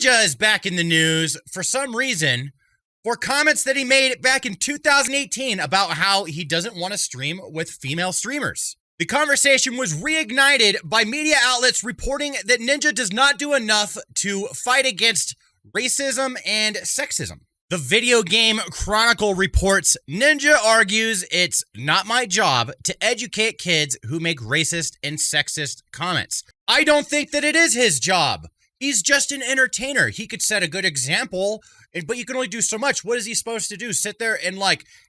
Ninja is back in the news for some reason for comments that he made back in 2018 about how he doesn't want to stream with female streamers. The conversation was reignited by media outlets reporting that Ninja does not do enough to fight against racism and sexism. The Video Game Chronicle reports, Ninja argues it's not my job to educate kids who make racist and sexist comments. I don't think that it is his job. He's just an entertainer. He could set a good example, but you can only do so much. What is he supposed to do? Sit there and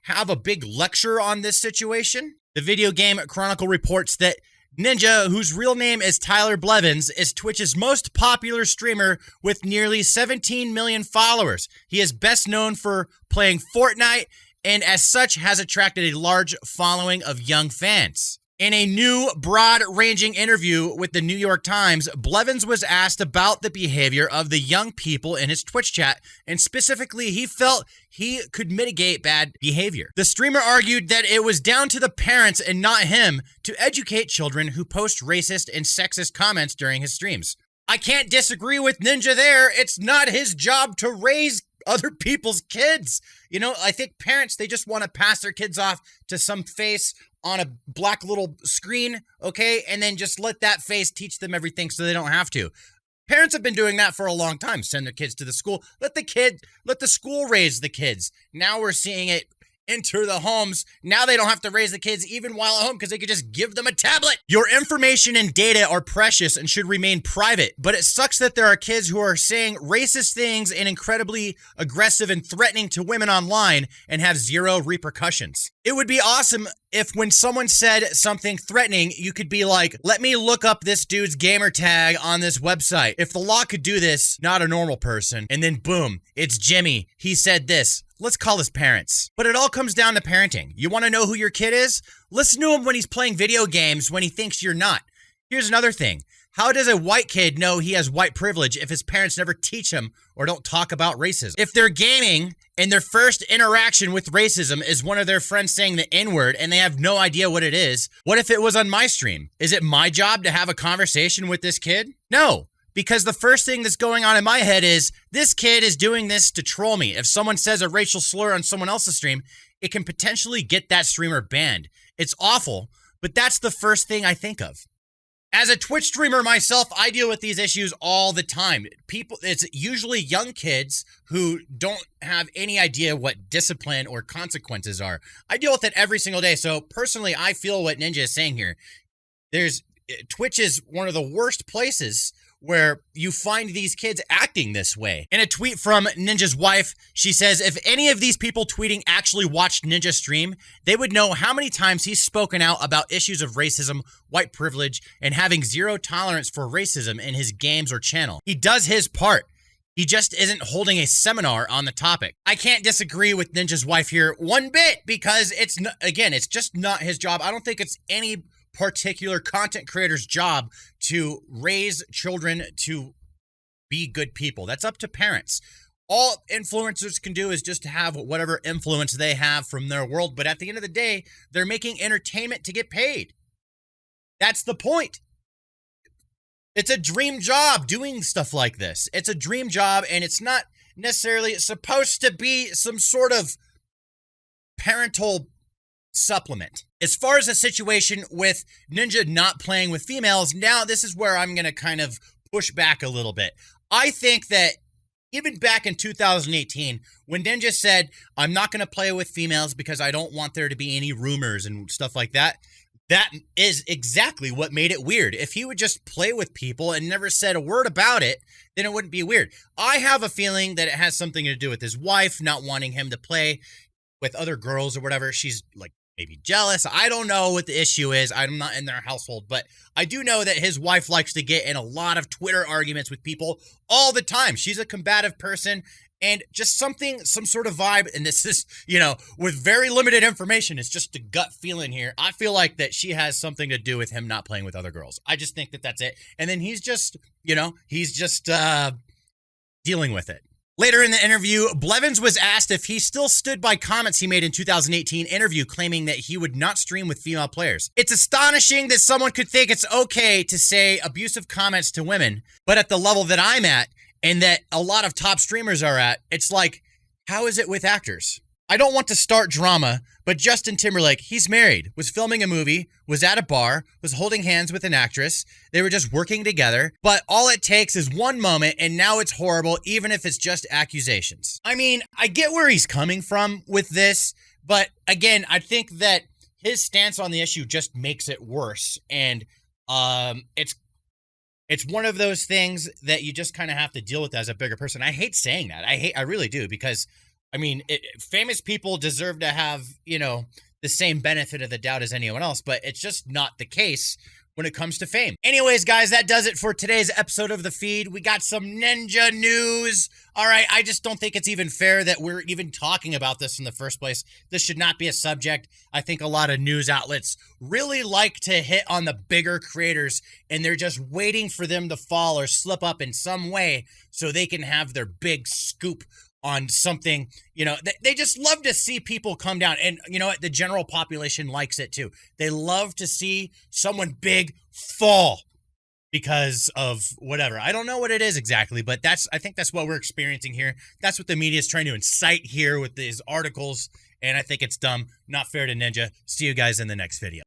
have a big lecture on this situation? The Video Game Chronicle reports that Ninja, whose real name is Tyler Blevins, is Twitch's most popular streamer with nearly 17 million followers. He is best known for playing Fortnite and as such has attracted a large following of young fans. In a new, broad-ranging interview with the New York Times, Blevins was asked about the behavior of the young people in his Twitch chat, and specifically, he felt he could mitigate bad behavior. The streamer argued that it was down to the parents and not him to educate children who post racist and sexist comments during his streams. I can't disagree with Ninja there. It's not his job to raise other people's kids. I think parents, they just want to pass their kids off to some face on a black little screen, okay? And then just let that face teach them everything so they don't have to. Parents have been doing that for a long time. Send their kids to the school. Let the school raise the kids. Now we're seeing it enter the homes. Now they don't have to raise the kids even while at home because they could just give them a tablet. Your information and data are precious and should remain private, but it sucks that there are kids who are saying racist things and incredibly aggressive and threatening to women online and have zero repercussions. It would be awesome if when someone said something threatening, you could be like, let me look up this dude's gamer tag on this website. If the law could do this, not a normal person, and then boom, it's Jimmy. He said this. Let's call his parents. But it all comes down to parenting. You want to know who your kid is? Listen to him when he's playing video games when he thinks you're not. Here's another thing. How does a white kid know he has white privilege if his parents never teach him or don't talk about racism? If they're gaming and their first interaction with racism is one of their friends saying the N-word and they have no idea what it is, what if it was on my stream? Is it my job to have a conversation with this kid? No. Because the first thing that's going on in my head is, this kid is doing this to troll me. If someone says a racial slur on someone else's stream, it can potentially get that streamer banned. It's awful, but that's the first thing I think of. As a Twitch streamer myself, I deal with these issues all the time. It's usually young kids who don't have any idea what discipline or consequences are. I deal with it every single day. So personally, I feel what Ninja is saying here. Twitch is one of the worst places where you find these kids acting this way. In a tweet from Ninja's wife, she says, if any of these people tweeting actually watched Ninja stream, they would know how many times he's spoken out about issues of racism, white privilege, and having zero tolerance for racism in his games or channel. He does his part. He just isn't holding a seminar on the topic. I can't disagree with Ninja's wife here one bit because it's just not his job. I don't think it's any particular content creator's job to raise children to be good people. That's up to parents. All influencers can do is just have whatever influence they have from their world, but at the end of the day, they're making entertainment to get paid. That's the point. It's a dream job doing stuff like this. It's a dream job, and it's not necessarily supposed to be some sort of parental supplement. As far as the situation with Ninja not playing with females, now this is where I'm going to kind of push back a little bit. I think that even back in 2018, when Ninja said, I'm not going to play with females because I don't want there to be any rumors and stuff like that, that is exactly what made it weird. If he would just play with people and never said a word about it, then it wouldn't be weird. I have a feeling that it has something to do with his wife not wanting him to play with other girls or whatever. She's maybe jealous. I don't know what the issue is. I'm not in their household, but I do know that his wife likes to get in a lot of Twitter arguments with people all the time. She's a combative person, and just some sort of vibe, and this is, with very limited information, it's just a gut feeling here. I feel like that she has something to do with him not playing with other girls. I just think that that's it. And then he's just dealing with it. Later in the interview, Blevins was asked if he still stood by comments he made in 2018 interview claiming that he would not stream with female players. It's astonishing that someone could think it's okay to say abusive comments to women, but at the level that I'm at, and that a lot of top streamers are at, it's like, how is it with actors? I don't want to start drama, but Justin Timberlake, he's married, was filming a movie, was at a bar, was holding hands with an actress. They were just working together, but all it takes is one moment and now it's horrible, even if it's just accusations. I mean, I get where he's coming from with this, but again, I think that his stance on the issue just makes it worse. And it's one of those things that you just kind of have to deal with as a bigger person. I hate saying that. I really do, because I mean, famous people deserve to have, the same benefit of the doubt as anyone else, but it's just not the case when it comes to fame. Anyways, guys, that does it for today's episode of The Feed. We got some ninja news. All right, I just don't think it's even fair that we're even talking about this in the first place. This should not be a subject. I think a lot of news outlets really like to hit on the bigger creators, and they're just waiting for them to fall or slip up in some way so they can have their big scoop on something. They just love to see people come down. And you know what? The general population likes it too. They love to see someone big fall because of whatever. I don't know what it is exactly, but I think that's what we're experiencing here. That's what the media is trying to incite here with these articles. And I think it's dumb, not fair to Ninja. See you guys in the next video.